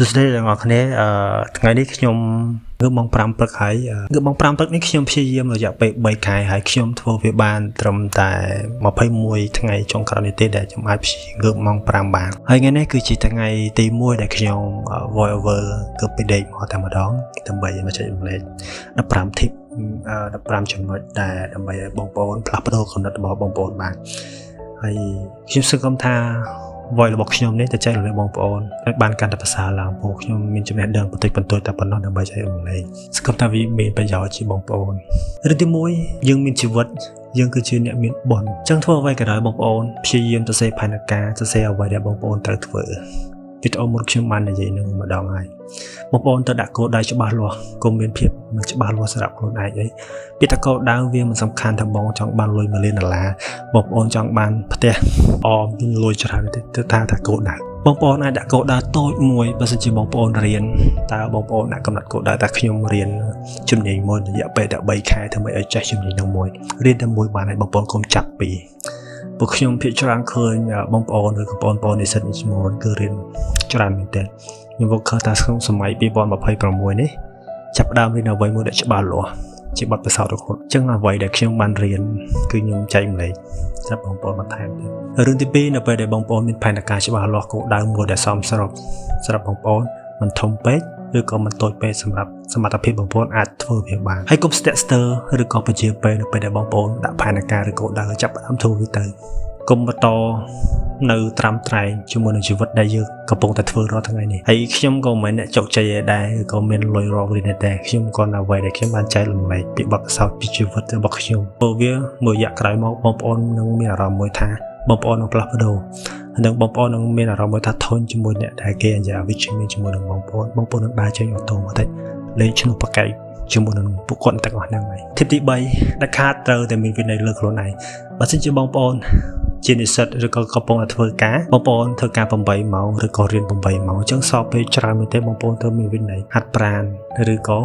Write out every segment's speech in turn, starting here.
សួស្តីទាំងអស់គ្នាថ្ងៃនេះខ្ញុំងើបម៉ោង5ព្រឹកហើយងើបម៉ោង5ព្រឹកនេះខ្ញុំព្យាយាមរយៈពេល3ខែហើយខ្ញុំធ្វើវាបានត្រឹមតែ21ថ្ងៃចុងក្រោយនេះទេដែលខ្ញុំអាចព្យាយាមងើបម៉ោង5បានហើយថ្ងៃនេះគឺជាថ្ងៃទី1ដែលខ្ញុំ voice over គឺពីដេកមកតែម្ដងដើម្បីមកចែករំលែក15 tip 15ចំណុចដែលដើម្បីឲ្យបងប្អូនផ្លាស់ប្ដូរគំនិតរបស់បងប្អូនបានហើយខ្ញុំសង្ឃឹមថា voice របស់ខ្ញុំនេះទៅចែករំលែកបងប្អូនឲ្យបានកាន់តែប្រសើរឡើងព្រោះខ្ញុំមានចំណេះដឹងបន្តិចបន្តួចតែប៉ុណ្ណោះដើម្បីចែករំលែកសង្ឃឹមថាវាមានប្រយោជន៍ជាបងប្អូនរឿងទី1យើងមានជីវិតយើងគឺជាអ្នកមានបុណ្យអញ្ចឹងធ្វើអ្វីក៏ដោយបងប្អូនព្យាយាមទៅសេផែនការទៅសេអ្វីដែលបងប្អូនត្រូវធ្វើវីដេអូមុនខ្ញុំបាននិយាយនឹងម្ដងហើយបងប្អូនទៅដាក់គោលដៅច្បាស់លាស់កុំមានភាពមិនច្បាស់លាស់សម្រាប់ខ្លួនឯងអីពាក្យថាគោលដៅវាមិនសំខាន់ថាបងចង់បានលុយ1លានដុល្លារបងប្អូនចង់បានផ្ទះមានលុយច្រើនទេថាគោលដៅបងប្អូនអាចដាក់គោលដៅតូចមួយបើសិនជាបងប្អូនរៀនតើបងប្អូនដាក់កំណត់គោលដៅថាខ្ញុំរៀនជំនាញមួយរយៈពេលតែ3ខែធ្វើម៉េចឲ្យចេះជំនាញនោះមួយរៀនតែមួយបានហើយបងប្អូនកុំចាប់ពីពួកខ្ញុំភាគច្រើនឃើញបងប្អូនឬក៏បងប្អូននិស្សិតមួយគឺរៀនច្រើនមែនទែនខ្ញុំវឹកឃើញថាក្នុងសម័យ2026នេះចាប់ផ្ដើមរៀនអ្វីមួយដែលច្បាស់លាស់ជាបទពិសោធន៍របស់ខ្លួនអញ្ចឹងអ្វីដែលខ្ញុំបានរៀនគឺខ្ញុំចែកម្លែកសម្រាប់បងប្អូនបន្ថែមទៀតរឿងទី2នៅពេលដែលបងប្អូនមានផែនការច្បាស់លាស់គោលដៅមួយដែលសមស្របសម្រាប់បងប្អូនមិនធំពេកឬក៏មិនតូចពេកសម្រាប់សមត្ថភាពបងប្អូនអាចធ្វើវាបានហើយកុំស្ទាក់ស្ទើរឬក៏ពជាពេកនៅពេលដែលបងប្អូនដាក់ផែនការឬគោលដៅចាប់ផ្ដើមធ្វើវាទៅកុំបន្តនៅត្រាំត្រែងជាមួយនឹងជីវិតដែលយើងកំពុងតែធ្វើរាល់ថ្ងៃនេះហើយខ្ញុំក៏មិនអ្នកជោគជ័យដែរក៏មានលុយរកវិញដែរខ្ញុំក៏នៅអ្វីដែលខ្ញុំបានចែករំលែកពីបទពិសោធន៍ពីជីវិតរបស់ខ្ញុំព្រោះវាមួយរយៈក្រោយមកបងប្អូននឹងមានអារម្មណ៍មួយថាបងប្អូននឹងផ្លាស់ប្ដូរនិងបងប្អូននឹងមានអារម្មណ៍មួយថាធន់ជាមួយអ្នកដែលគេអញ្ចឹងវិជ្ជាមានជាមួយនឹងបងប្អូននឹងដើរចេញអូតូម៉ាទិកលេងឈ្នោះប្រកែកជាមួយនឹងពួកគាត់ទាំងអស់ហ្នឹងហើយ Tip ទី3ដែលខាតត្រូវតែមានវិន័យលើខ្លួនឯងបើសិនជាបងប្អូនជានិស្សិតឬក៏កំពុងតែធ្វើការបងប្អូនធ្វើការ8ម៉ោងឬក៏រៀន8ម៉ោងអញ្ចឹងសល់ពេលច្រើនមែនទេបងប្អូនត្រូវមានវិន័យហាត់ប្រាណឬក៏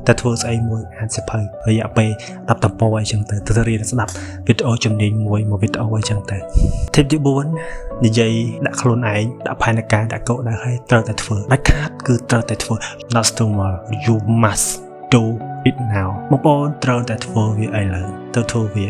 តែធ្វើស្អីមួយអានសៀវភៅរយៈពេល10តំពអីចឹងទៅរៀនស្ដាប់វីដេអូជំនាញមួយវីដេអូអីចឹងទៅ Tip ទី4និយាយដាក់ខ្លួនឯងដាក់ផែនការដាក់គោលដៅឲ្យត្រូវតែធ្វើដាច់ខាតគឺត្រូវតែធ្វើ not tomorrow you must do it now បងប្អូនត្រូវតែធ្វើវាឥឡូវទៅធ្វើវា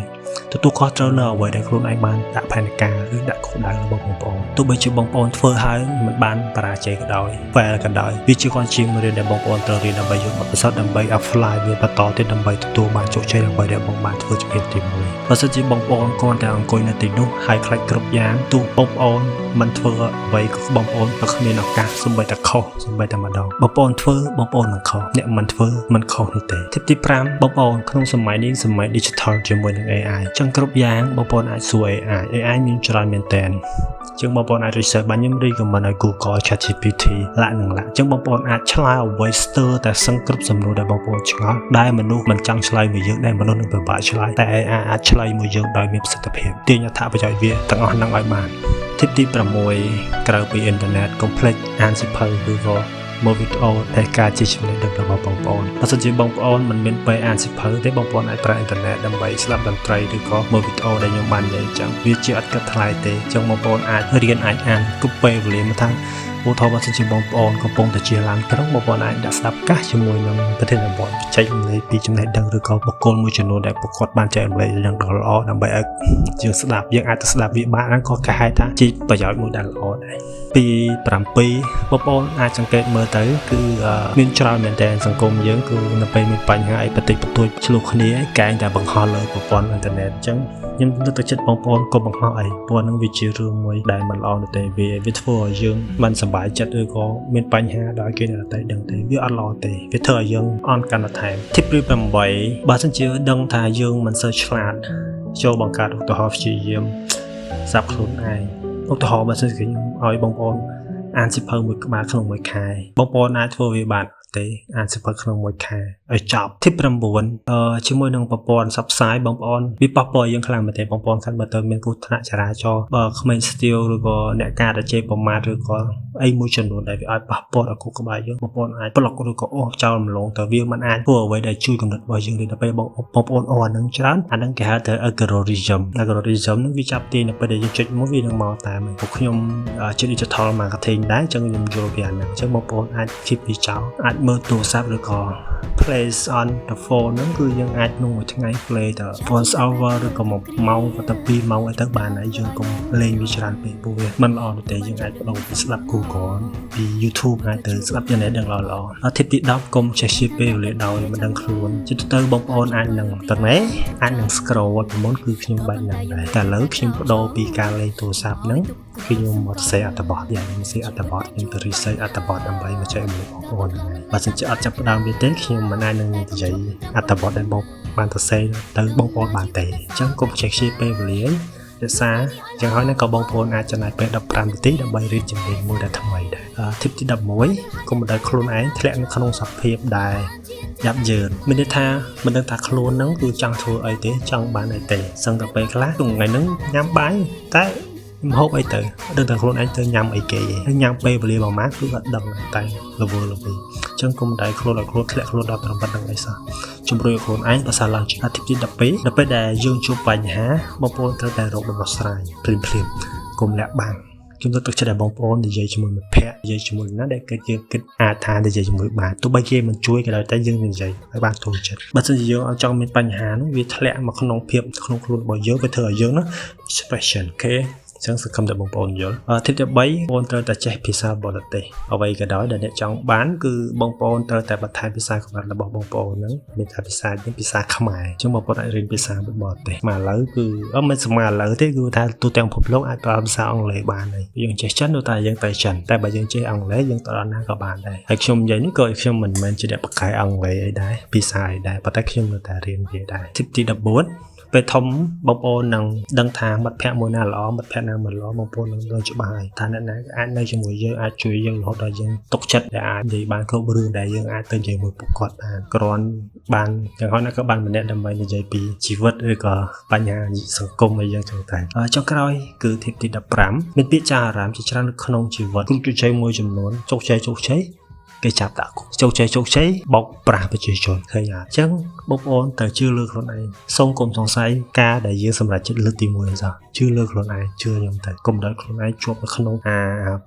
ទទួលខុសត្រូវនៅអ្វីដែលខ្លួនឯងបានដាក់ផែនការឬដាក់គោលដៅរបស់បងប្អូនទោះបីជាបងប្អូនធ្វើហើយមិនបានបរាជ័យក៏ដោយ fail ក៏ដោយវាជាគាត់ជាមេរៀនដែលបងប្អូនត្រូវរៀនដើម្បីយកបទពិសោធន៍ដើម្បី apply វាបន្តទៀតដើម្បីទទួលបានជោគជ័យដើម្បីដែលបងបានធ្វើជំនាញទី1បើសិនជាបងប្អូនគ្រាន់តែអង្គុយនៅទីនោះហើយខ្លាចគ្រប់យ៉ាងទោះបងប្អូនមិនធ្វើអ្វីក៏បងប្អូនក៏គ្មានឱកាសសូម្បីតែខុសសូម្បីតែម្ដងបងប្អូនធ្វើបងប្អូននឹងខុសអ្នកមិនធ្វើមិនខុសនោះទេ Tip ទី5បងប្អូនក្នុងសម័យនេះសម័យ digital ជាមួយនឹង AI ចឹងគ្រប់យ៉ាងបងប្អូនអាចសួរ AI មានច្រើនមែនតើចឹងបងប្អូនអាច research បានខ្ញុំ recommend ឲ្យ Google ChatGPT ឡាក់នឹងឡាក់ចឹងបងប្អូនអាចឆ្លើយអ្វីស្ទើរតែសឹងគ្រប់សំណួរដែលបងប្អូនឆ្ងល់ដែលមនុស្សមិនចង់ឆ្លើយមួយយើងដែលមនុស្សនឹងពិបាកឆ្លើយតែ AI អាចឆ្លើយមួយយើងដោយមានប្រសិទ្ធភាពទាញអត្ថប្រយោជន៍វាទាំងអស់ហ្នឹងឲ្យបាន Tip ទី6ក្រៅពីអ៊ីនធឺណិតកុំភ្លេចអានសៀវភៅឬក៏មើលវីដេអូដែលការជាចំណេះដឹងរបស់បងប្អូនបើសិនជាបងប្អូនមិនមានពេលអានសៀវភៅទេបងប្អូនអាចប្រើអ៊ីនធឺណិតដើម្បីស្ដាប់តន្ត្រីឬក៏មើលវីដេអូដែលខ្ញុំបាននិយាយអញ្ចឹងវាជាអត់គិតថ្លៃទេអញ្ចឹងបងប្អូនអាចរៀនអាចអានគ្រប់ពេលវេលាមកថាឧទាហរណ៍បើសិនជាបងប្អូនកំពុងតែជាឡានក្រុងបងប្អូនអាចដាក់ស្ដាប់កាសជាមួយនឹងប្រធានបទចែករំលែកពីចំណេះដឹងឬក៏បុគ្គលមួយចំនួនដែលពួកគាត់បានចែករំលែកយ៉ាងដ៏ល្អដើម្បីឲ្យយើងស្ដាប់យើងអាចទៅស្ដាប់វាបានហ្នឹងក៏គេហៅថាជាប្រយោជន៍មួយដែលល្អដែរពី7បងប្អូនអាចសង្កេតមើលទៅគឺមានច្រើនមែនតើសង្គមយើងគឺនៅពេលមានបញ្ហាអីបន្តិចបន្តួចឆ្លោះគ្នាកែងតែបង្ហោះលើប្រព័ន្ធអ៊ីនធឺណិតអញ្ចឹងខ្ញុំលើកទឹកចិត្តបងប្អូនកុំបង្ហោះអីព្រោះនឹងវាជារឿងមួយដែលមិនល្អនោះទេវាធ្វើឲ្យយើងមិនសប្បាយចិត្តឬក៏មានបញ្ហាដល់គេអ្នកតែដឹងទេវាអត់ល្អទេវាធ្វើឲ្យយើងអន់កាន់តែថែម Tip 8បើសិនជាដឹងថាយើងមិនសូវឆ្លាតចូលបង្កើតឧទាហរណ៍ព្យាយាមសាប់ខ្លួនឯងឧទាហរណ៍បើសិនជាខ្ញុំឲ្យបងប្អូនអានសៀវភៅមួយក្បាលក្នុងមួយខែបងប្អូនអាចធ្វើវាបាន ទេអានសិភៅក្នុងមួយខែឲ្យចប់ទី9ជាមួយនឹងប្រព័ន្ធសັບផ្សាយបងប្អូនវាប៉ះពាល់យើងខ្លាំងមែនទេបងប្អូនខាត់បើទៅមានគ្រោះថ្នាក់ចរាចរណ៍បើក្មេងស្ទាវឬក៏អ្នកការដែលជេរប្រមាថឬក៏អីមួយចំនួនដែលវាឲ្យប៉ះពាល់ដល់ខួរក្បាលយើងបងប្អូនអាចប្លុកឬក៏អូសចោលម្លងទៅវាមិនអាចធ្វើអ្វីដែលជួយកំណត់របស់យើងទេដល់ពេលបងប្អូនអូសអានឹងច្រើនអានឹងគេហៅថា algorithm នឹងវាចាប់ទាញនៅពេលដែលយើងចុចមួយវានឹងមកតាមពួកខ្ញុំជា digital marketing ដែរអញ្ចឹងខ្ញុំយល់ពីអាហ្នឹងអញ្ចឹងបងប្អូនអាច keep វាចោលអាចមើលទូរស័ព្ទឬក៏ play on the phone ហ្នឹងគឺយើងអាចក្នុងមួយថ្ងៃ play ទៅ once hour ឬក៏1ម៉ោងក៏ទៅ2ម៉ោងអីទៅបានហើយយើងកុំលេងវាច្រើនពេកព្រោះវាមិនល្អទេយើងអាចបដូរពីស្ដាប់ Google ពី YouTube អាចទៅស្ដាប់ចំណេះដឹងល្អៗទី10កុំចេះជាពេលវេលាដោយមិនដឹងខ្លួនជិតទៅបងប្អូនអាចនឹងតើអាចនឹង scroll ពីមុនគឺខ្ញុំបែបហ្នឹងដែរតែឥឡូវខ្ញុំបដូរពីការលេងទូរស័ព្ទហ្នឹងគឺខ្ញុំមកសេអត្ថបទយ៉ាងខ្ញុំសេអត្ថបទខ្ញុំទៅ research អត្ថបទដើម្បីមកចែកជាមួយបងប្អូនហ្នឹងហើយបើសិនជាអត់ចាប់ផ្ដើមវាទេខ្ញុំមិនអាចនឹងនិយាយអត្ថបទដែលបងបានទៅសេទៅបងប្អូនបានទេអញ្ចឹងកុំចេះជាពេលវេលារក្សាយ៉ាងហោចណាស់ក៏បងប្អូនអាចចំណាយពេល15នាទីដើម្បីរៀនជំនាញមួយដែលថ្មីដែរtip ទី11កុំបណ្ដោយខ្លួនឯងធ្លាក់នៅក្នុងសភាពដែលយ៉ាប់យ៉ឺនមានន័យថាមិនដឹងថាខ្លួនហ្នឹងគឺចង់ធ្វើអីទេចង់បានអីទេសឹងតែពេលខ្លះថ្ងៃហ្នឹងញ៉ាំបាយតែខ្ញុំហូបអីទៅដឹងតែខ្លួនឯងទៅញ៉ាំអីគេហើយញ៉ាំពេលវេលាប្រហែលគឺអត់ដឹងតែល្វើអញ្ចឹងកុំដែរខ្លួនឲ្យខ្លួនធ្លាក់ខ្លួនដល់ត្រឹមប៉ុណ្្នឹងអីសោះជំរុញឲ្យខ្លួនឯងប្រសើរឡើងជាងទី12ដល់ពេលដែលយើងជួបបញ្ហាបងប្អូនត្រូវតែរកដំណោះស្រាយភ្លាមៗកុំលាក់បាំងខ្ញុំទៅទឹកចិត្តឲ្យបងប្អូននិយាយជាមួយមិត្តភក្តិនិយាយជាមួយណាដែលយើងគិតអាចថានិយាយជាមួយបានទោះបីគេមិនជួយក៏ដោយតែយើងនិយាយឲ្យបានទូចិត្តបើមិនជាយើងអត់ចង់មានបញ្ហានោះវាធ្លាក់មកក្នុងភាពក្នុងខ្លួនរបស់យើងវាធ្វើឲ្យយើងណា expression អូខេអញ្ចឹងសង្ឃឹមថាបងប្អូនយល់ទី3បងប្អូនត្រូវតែចេះភាសាបរទេសអ្វីក៏ដោយដែលអ្នកចង់បានគឺបងប្អូនត្រូវតែបន្ថែមភាសាកម្រិតរបស់បងប្អូនហ្នឹងមានថាភាសាភាសាខ្មែរអញ្ចឹងបងប្អូនអាចរៀនភាសាបរទេសមកឥឡូវគឺមិនស្មើឥឡូវទេគឺថាទូទាំងពិភពលោកអាចប្រើភាសាអង់គ្លេសបានហើយយើងចេះចិនដូចតែយើងទៅចិនតែបើយើងចេះអង់គ្លេសយើងទៅដល់ណាក៏បានដែរហើយខ្ញុំនិយាយនេះក៏ខ្ញុំមិនមែនជាអ្នកបកកែអង់គ្លេសអីដែរភាសាអីដែរប៉ុន្តែខ្ញុំនៅតែរៀនវាដែរទី14ពេលធំបងប្អូននឹងដឹងថាមិត្តភក្តិមួយណាល្អមិត្តភក្តិណាមិនល្អបងប្អូននឹងដឹងច្បាស់ហើយថាអ្នកណាអាចនៅជាមួយយើងអាចជួយយើងរហូតដល់យើងទុកចិត្តដែលអាចនិយាយបានគ្រប់រឿងដែលយើងអាចទៅនិយាយមួយពួកគាត់បានគ្រាន់បានយ៉ាងហោចណាស់ក៏បានម្នាក់ដើម្បីនិយាយពីជីវិតឬក៏បញ្ហាសង្គមអីយ៉ាងចឹងតែចុងក្រោយគឺទី15មានពាក្យចារអារ៉ាមជាច្រើននៅក្នុងជីវិតគ្រូជជែកមួយចំនួនជោគជ័យគេចាប់ដាក់គុកជោគជ័យបោកប្រាស់ប្រជាជនឃើញអញ្ចឹងបងប្អូនត្រូវជឿលើខ្លួនឯងសូមកុំសង្ស័យការដែលយើងសម្រេចចិត្តលើកទី1សោះជឿលើខ្លួនឯងជឿខ្ញុំទៅកុំដល់ខ្លួនឯងជាប់នៅក្នុង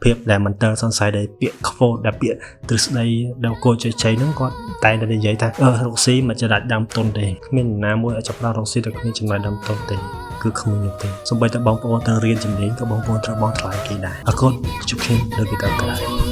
ភាពដែលមិនតើសង្ស័យដែលពាក្យ quote ដែលពាក្យទ្រឹស្ដីដែលគោជ័យហ្នឹងគាត់តែតែនិយាយថារកស៊ីមិនចរាចដើមទុនទេគ្មានណាមួយអាចចាប់ផ្ដើមរកស៊ីតែគ្មានចំណាយដើមទុនទេគឺគ្មានទេសូម្បីតែបងប្អូនទៅរៀនជំនាញក៏បងប្អូនត្រូវបង់ថ្លៃគេដែរអរគុណជួបគ្នានៅវីដេអូក្រោយ